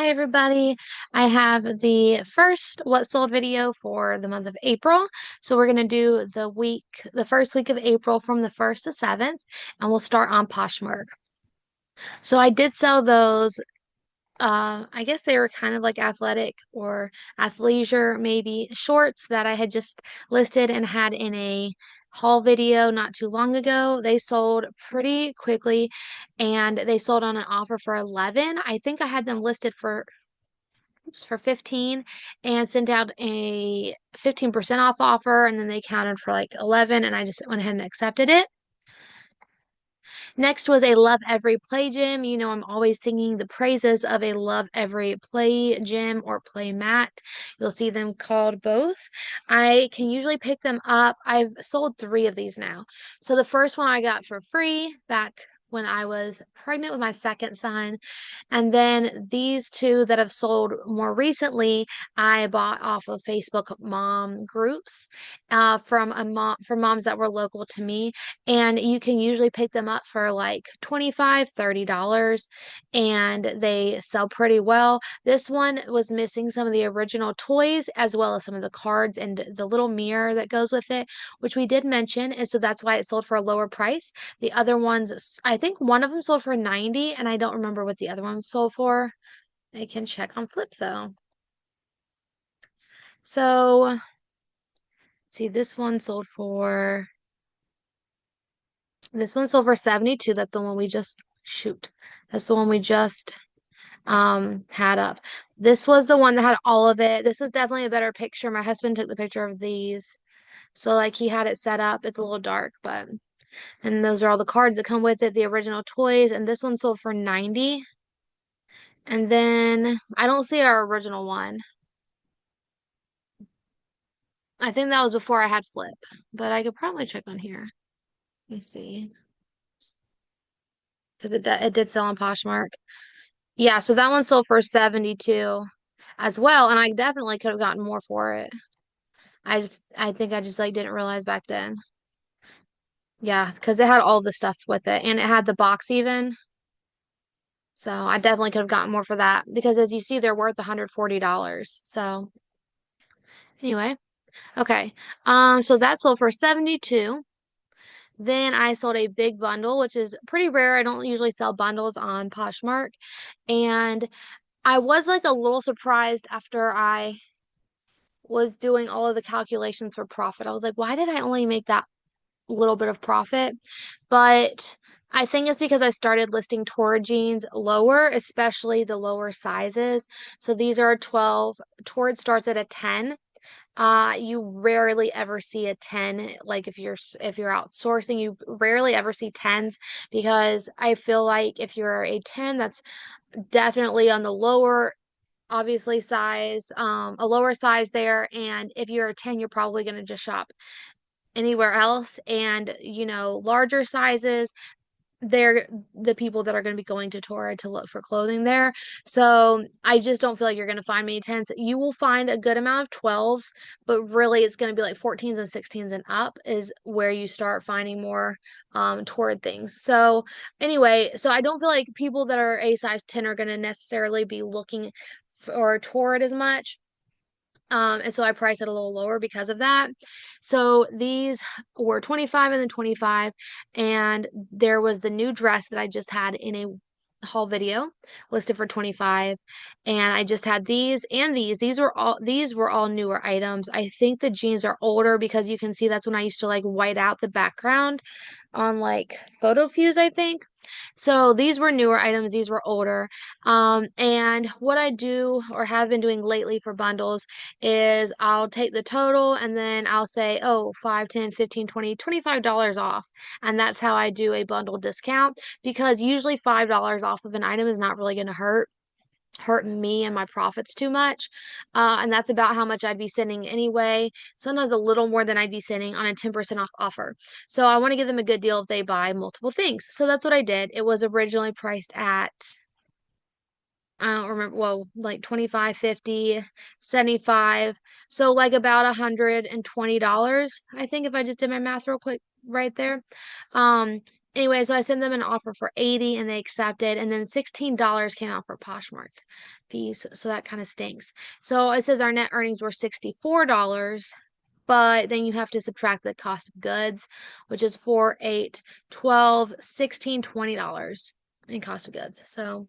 Hi everybody. I have the first what sold video for the month of April. So we're going to do the first week of April from the 1st to 7th, and we'll start on Poshmark. So I did sell those. I guess they were kind of like athletic or athleisure, maybe shorts that I had just listed and had in a haul video not too long ago. They sold pretty quickly and they sold on an offer for 11. I think I had them listed for 15 and sent out a 15% off offer, and then they counted for like 11 and I just went ahead and accepted it. Next was a Love Every Play Gym. You know, I'm always singing the praises of a Love Every Play Gym or Play Mat. You'll see them called both. I can usually pick them up. I've sold 3 of these now. So the first one I got for free back when I was pregnant with my second son. And then these 2 that have sold more recently, I bought off of Facebook mom groups from moms that were local to me, and you can usually pick them up for like 25, $30, and they sell pretty well. This one was missing some of the original toys as well as some of the cards and the little mirror that goes with it, which we did mention, and so that's why it sold for a lower price. The other ones, I think one of them sold for 90, and I don't remember what the other one sold for. I can check on Flip though. So, see, this one sold for 72. That's the one we just shoot. That's the one we just had up. This was the one that had all of it. This is definitely a better picture. My husband took the picture of these. So like he had it set up. It's a little dark, but and those are all the cards that come with it, the original toys, and this one sold for 90. And then I don't see our original one. I think that was before I had Flip, but I could probably check on here. Let me see. Because it did sell on Poshmark. Yeah, so that one sold for 72 as well, and I definitely could have gotten more for it. I think I just like didn't realize back then. Yeah, because it had all the stuff with it, and it had the box even. So I definitely could have gotten more for that because as you see, they're worth $140. So anyway, okay. So that sold for 72. Then I sold a big bundle, which is pretty rare. I don't usually sell bundles on Poshmark. And I was like a little surprised after I was doing all of the calculations for profit. I was like, why did I only make that little bit of profit? But I think it's because I started listing Torrid jeans lower, especially the lower sizes. So these are 12. Torrid starts at a 10. You rarely ever see a 10. Like if you're outsourcing, you rarely ever see 10s because I feel like if you're a 10, that's definitely on the lower obviously size, a lower size there. And if you're a 10, you're probably going to just shop anywhere else. And, larger sizes, they're the people that are going to be going to Torrid to look for clothing there. So I just don't feel like you're going to find many 10s. You will find a good amount of 12s, but really it's going to be like 14s and 16s and up is where you start finding more Torrid things. So anyway, so I don't feel like people that are a size 10 are going to necessarily be looking for Torrid as much. And so I priced it a little lower because of that. So these were 25 and then 25. And there was the new dress that I just had in a haul video listed for 25. And I just had these and these. These were all newer items. I think the jeans are older because you can see that's when I used to like white out the background on like photo fuse, I think. So these were newer items, these were older. And what I do or have been doing lately for bundles is I'll take the total and then I'll say, oh, 5, 10, 15, 20, $25 off. And that's how I do a bundle discount because usually $5 off of an item is not really going to hurt me and my profits too much. And that's about how much I'd be sending anyway. Sometimes a little more than I'd be sending on a 10% off offer. So I want to give them a good deal if they buy multiple things. So that's what I did. It was originally priced at, I don't remember, well, like 25, 50, 75. So like about $120, I think if I just did my math real quick right there. Um, Anyway, so I sent them an offer for 80 and they accepted, and then $16 came out for Poshmark fees. So that kind of stinks. So it says our net earnings were $64, but then you have to subtract the cost of goods, which is 4, 8, 12, 16, $20 in cost of goods. So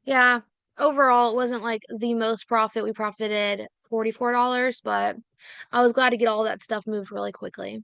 yeah, overall, it wasn't like the most profit. We profited $44, but I was glad to get all that stuff moved really quickly.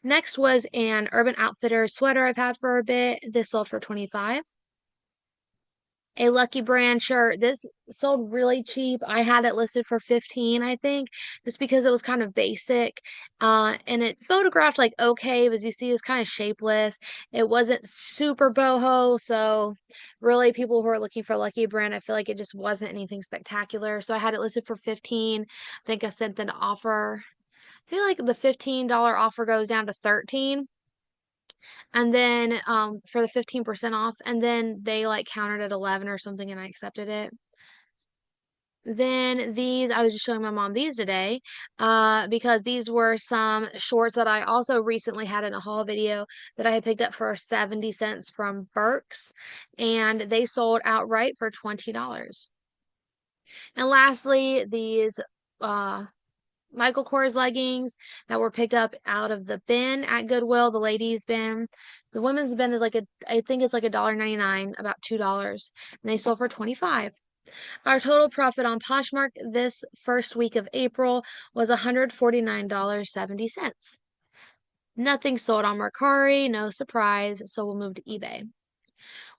Next was an Urban Outfitters sweater I've had for a bit. This sold for 25. A Lucky Brand shirt. This sold really cheap. I had it listed for 15, I think, just because it was kind of basic. And it photographed like okay, but as you see, it's kind of shapeless. It wasn't super boho, so really people who are looking for Lucky Brand, I feel like it just wasn't anything spectacular. So I had it listed for 15. I think I sent an offer. I feel like the $15 offer goes down to 13 and then for the 15% off, and then they like countered at 11 or something and I accepted it. Then these, I was just showing my mom these today, because these were some shorts that I also recently had in a haul video that I had picked up for 70 cents from Burke's, and they sold outright for $20. And lastly, these uh Michael Kors leggings that were picked up out of the bin at Goodwill, the ladies' bin. The women's bin is like I think it's like $1.99, about $2, and they sold for 25. Our total profit on Poshmark this first week of April was $149.70. Nothing sold on Mercari, no surprise, so we'll move to eBay.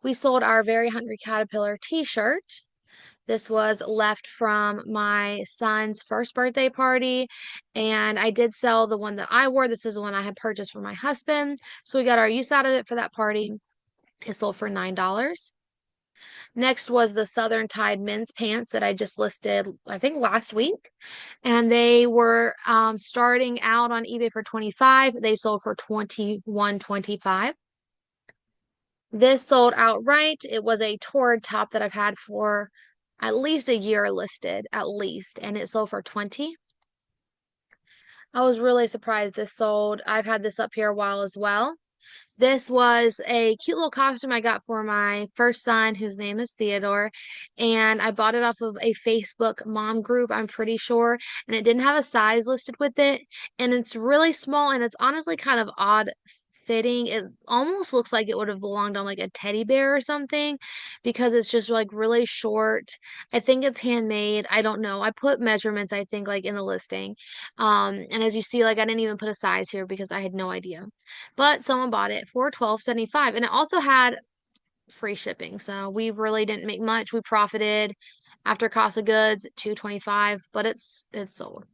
We sold our Very Hungry Caterpillar t-shirt. This was left from my son's first birthday party, and I did sell the one that I wore. This is the one I had purchased for my husband. So we got our use out of it for that party. It sold for $9. Next was the Southern Tide men's pants that I just listed, I think last week. And they were starting out on eBay for 25. They sold for 21.25. This sold outright. It was a torrid top that I've had for at least a year listed, at least, and it sold for 20. I was really surprised this sold. I've had this up here a while as well. This was a cute little costume I got for my first son, whose name is Theodore, and I bought it off of a Facebook mom group, I'm pretty sure, and it didn't have a size listed with it, and it's really small, and it's honestly kind of odd fitting. It almost looks like it would have belonged on like a teddy bear or something because it's just like really short. I think it's handmade. I don't know. I put measurements, I think, like in the listing. And as you see, like I didn't even put a size here because I had no idea. But someone bought it for $12.75, and it also had free shipping. So we really didn't make much. We profited after cost of goods $2.25, but it's sold.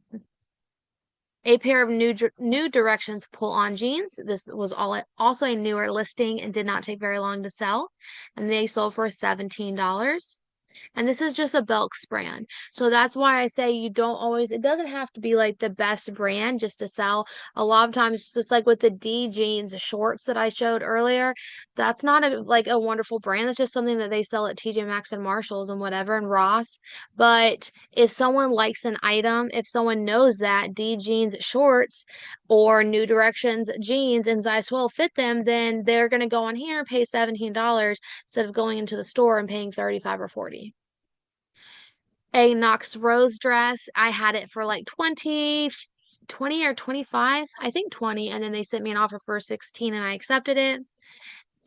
A pair of New Directions pull-on jeans. This was also a newer listing and did not take very long to sell, and they sold for $17. And this is just a Belk's brand. So that's why I say you don't always, it doesn't have to be like the best brand just to sell. A lot of times, just like with the D jeans shorts that I showed earlier, that's not like a wonderful brand. It's just something that they sell at TJ Maxx and Marshalls and whatever and Ross. But if someone likes an item, if someone knows that D jeans shorts or New Directions jeans and size 12 fit them, then they're going to go on here and pay $17 instead of going into the store and paying 35 or 40. A Knox Rose dress. I had it for like 20 or 25, I think 20, and then they sent me an offer for 16 and I accepted it.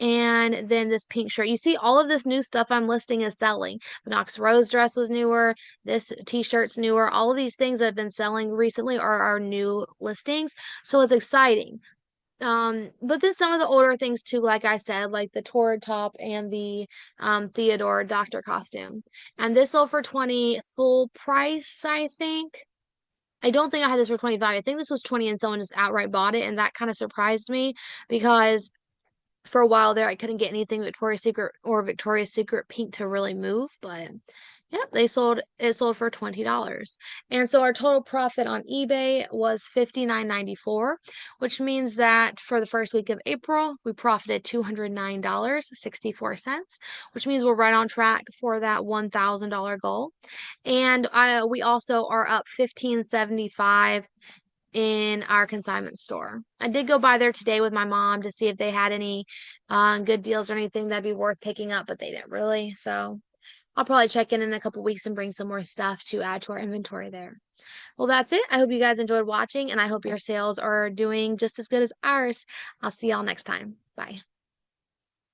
And then this pink shirt. You see, all of this new stuff I'm listing is selling. The Knox Rose dress was newer. This t-shirt's newer. All of these things that have been selling recently are our new listings. So it's exciting. But then some of the older things too, like I said, like the Torrid top and the Theodore doctor costume. And this sold for 20 full price, I think. I don't think I had this for 25. I think this was 20 and someone just outright bought it, and that kind of surprised me because for a while there I couldn't get anything Victoria's Secret or Victoria's Secret pink to really move, but yep, it sold for $20. And so our total profit on eBay was $59.94, which means that for the first week of April, we profited $209.64, which means we're right on track for that $1,000 goal. And we also are up 15.75 in our consignment store. I did go by there today with my mom to see if they had any good deals or anything that'd be worth picking up, but they didn't really. So I'll probably check in a couple weeks and bring some more stuff to add to our inventory there. Well, that's it. I hope you guys enjoyed watching, and I hope your sales are doing just as good as ours. I'll see y'all next time. Bye.